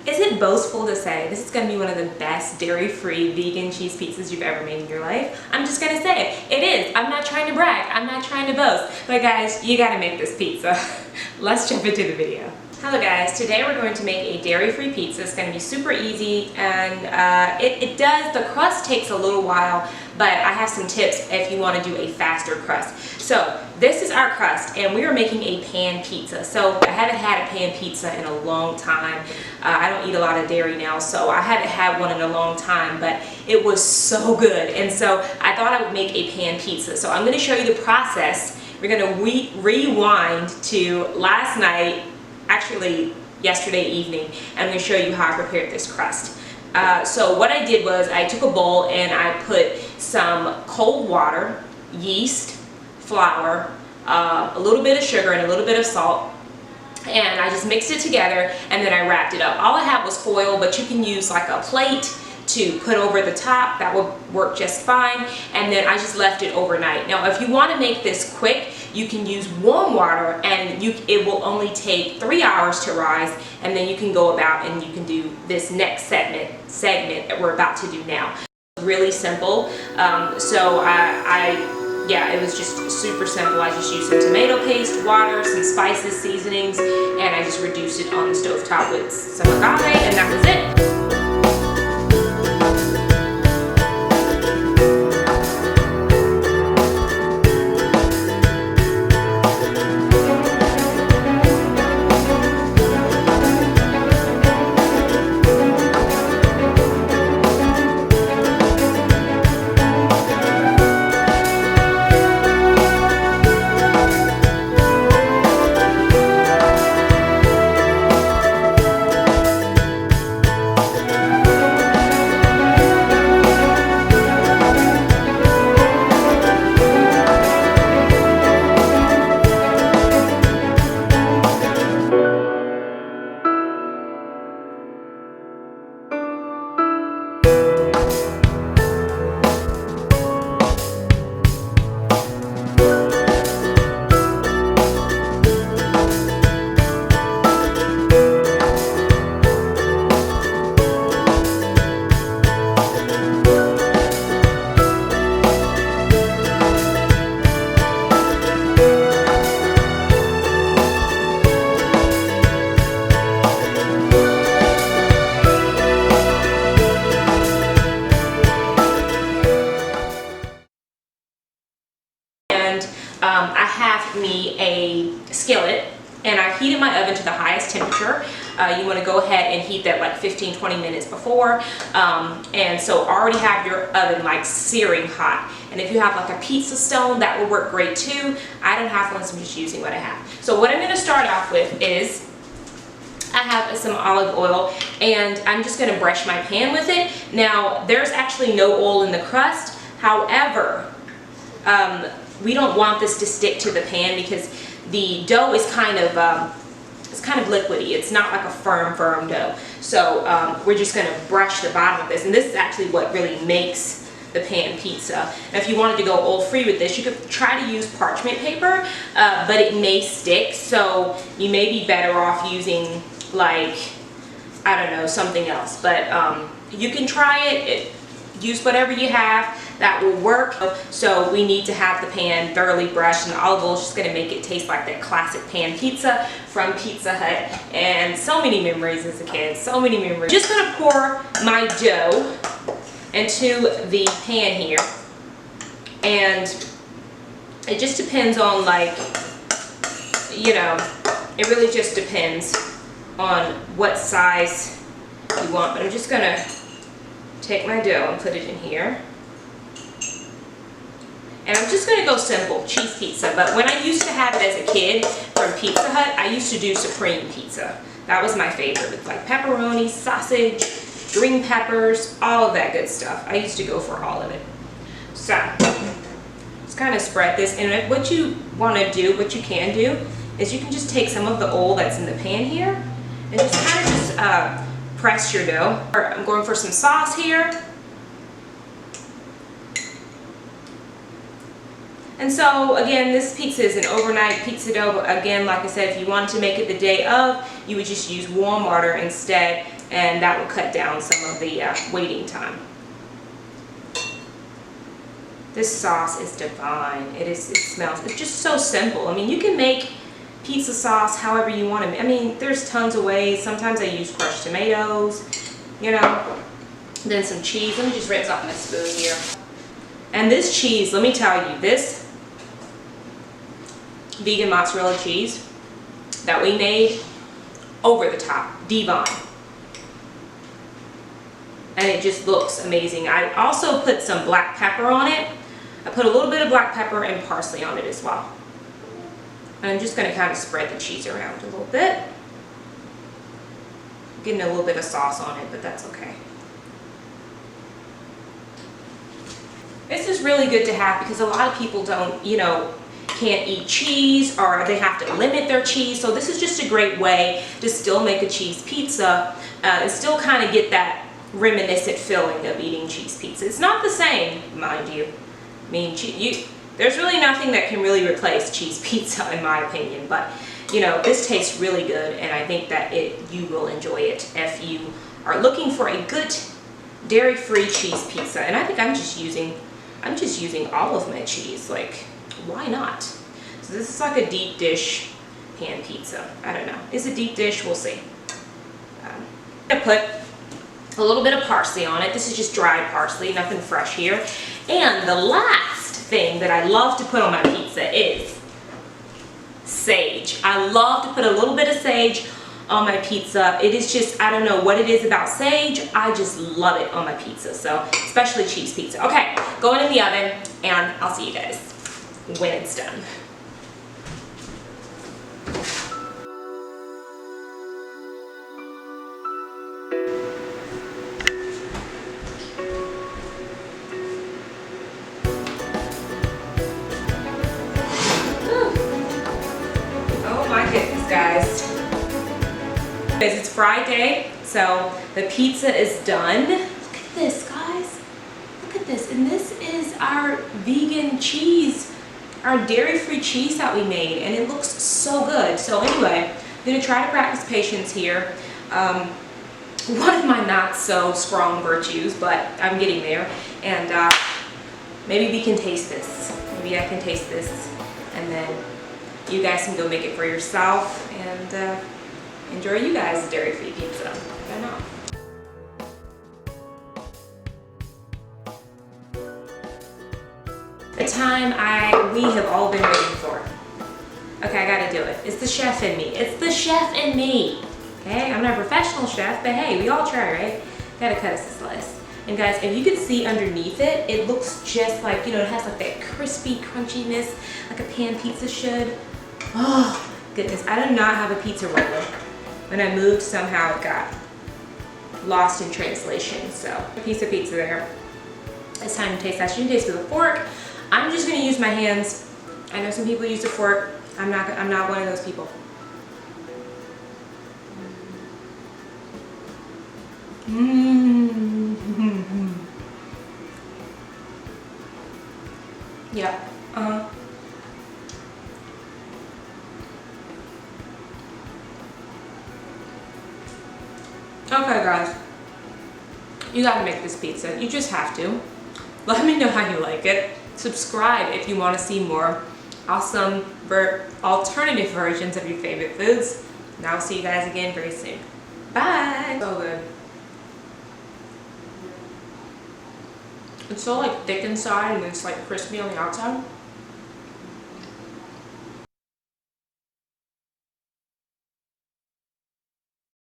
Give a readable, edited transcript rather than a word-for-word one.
Is it boastful to say this is going to be one of the best dairy-free vegan cheese pizzas you've ever made in your life? I'm just going to say it. It is. I'm not trying to brag. I'm not trying to boast. But guys, you got to make this pizza. Let's jump into the video. Hello guys, today we're going to make a dairy-free pizza. It's going to be super easy, and the crust takes a little while, but I have some tips if you want to do a faster crust. So this is our crust, and we are making a pan pizza. So I haven't had a pan pizza in a long time. I don't eat a lot of dairy now, so I haven't had one in a long time, but it was so good, and so I thought I would make a pan pizza. So I'm going to show you the process. We're going to rewind to last night, actually yesterday evening, and I'm going to show you how I prepared this crust. So what I did was I took a bowl and I put some cold water, yeast, flour, a little bit of sugar and a little bit of salt, and I just mixed it together, and then I wrapped it up. All I had was foil, but you can use like a plate to put over the top. That will work just fine, and then I just left it overnight. Now if you want to make this quick, you can use warm water, and it will only take 3 hours to rise, and then you can go about and you can do this next segment that we're about to do now. Really simple. Yeah, it was just super simple. I just used some tomato paste, water, some spices, seasonings, and I just reduced it on the stovetop with some agave, and that was it. I have me a skillet, and I heated my oven to the highest temperature. You want to go ahead and heat that like 15-20 minutes before, and so already have your oven like searing hot. And if you have like a pizza stone, that will work great too. I don't have one, so I'm just using what I have. So what I'm going to start off with is I have some olive oil, and I'm just going to brush my pan with it. Now there's actually no oil in the crust. However, we don't want this to stick to the pan because the dough is kind of liquidy. It's not like a firm dough. So we're just going to brush the bottom of this, and this is actually what really makes the pan pizza. Now if you wanted to go oil-free with this, you could try to use parchment paper, but it may stick, so you may be better off using like, I don't know, something else. But you can try it. Use whatever you have. That will work. So we need to have the pan thoroughly brushed, and the olive oil is just going to make it taste like that classic pan pizza from Pizza Hut. And so many memories as a kid, so many memories. Just going to pour my dough into the pan here, and it just depends on, like, you know, it really just depends on what size you want. But I'm just going to take my dough and put it in here. And I'm just going to go simple, cheese pizza. But when I used to have it as a kid from Pizza Hut, I used to do supreme pizza. That was my favorite, with like pepperoni, sausage, green peppers, all of that good stuff. I used to go for all of it. So, just kind of spread this. And what you want to do, what you can do, is you can just take some of the oil that's in the pan here, and just kind of just press your dough. I'm going for some sauce here. And so again, this pizza is an overnight pizza dough. Again, like I said, if you wanted to make it the day of, you would just use warm water instead. and that will cut down some of the waiting time. This sauce is divine. It smells, it's just so simple. I mean, you can make pizza sauce however you want to. I mean, there's tons of ways. Sometimes I use crushed tomatoes, you know, then some cheese. Let me just rinse off my spoon here. And this cheese, let me tell you, this vegan mozzarella cheese that we made, over the top, divine. And it just looks amazing. I also put some black pepper on it. I put a little bit of black pepper and parsley on it as well. And I'm just going to kind of spread the cheese around a little bit. Getting a little bit of sauce on it, but that's okay. This is really good to have because a lot of people don't, you know, can't eat cheese, or they have to limit their cheese. So this is just a great way to still make a cheese pizza and still kind of get that reminiscent feeling of eating cheese pizza. It's not the same, mind you. I mean, there's really nothing that can really replace cheese pizza in my opinion, but you know, this tastes really good, and I think that you will enjoy it if you are looking for a good dairy-free cheese pizza. And I think I'm just using all of my cheese. Like, why not? So this is like a deep dish pan pizza. I don't know. Is it deep dish? We'll see. I'm gonna put a little bit of parsley on it. This is just dried parsley, nothing fresh here. And the last thing that I love to put on my pizza is sage. I love to put a little bit of sage on my pizza. It is just, I don't know what it is about sage. I just love it on my pizza. So, especially cheese pizza. Okay, going in the oven, and I'll see you guys when it's done. Guys, it's Friday, so the pizza is done. Look at this, guys. Look at this. And this is our vegan cheese, our dairy-free cheese that we made, and it looks so good. So anyway, I'm gonna try to practice patience here. One of my not so strong virtues, but I'm getting there. And maybe we can taste this. Maybe I can taste this, and then you guys can go make it for yourself and enjoy you guys' dairy-free pizza. I don't know. The time we have all been waiting for. Okay, I gotta do it. It's the chef in me. It's the chef in me. Okay, I'm not a professional chef, but hey, we all try, right? Gotta cut us a slice. And guys, if you can see underneath it, it looks just like, you know, it has like that crispy crunchiness, like a pan pizza should. Oh, goodness, I do not have a pizza roller. When I moved, somehow it got lost in translation. So, a piece of pizza there. It's time to taste that. You can taste with a fork. I'm just gonna use my hands. I know some people use a fork. I'm not one of those people. Mmm. Yeah. Okay guys, you gotta make this pizza. You just have to. Let me know how you like it. Subscribe if you want to see more awesome alternative versions of your favorite foods. And I'll see you guys again very soon. Bye! So good. It's so like thick inside and it's like crispy on the outside.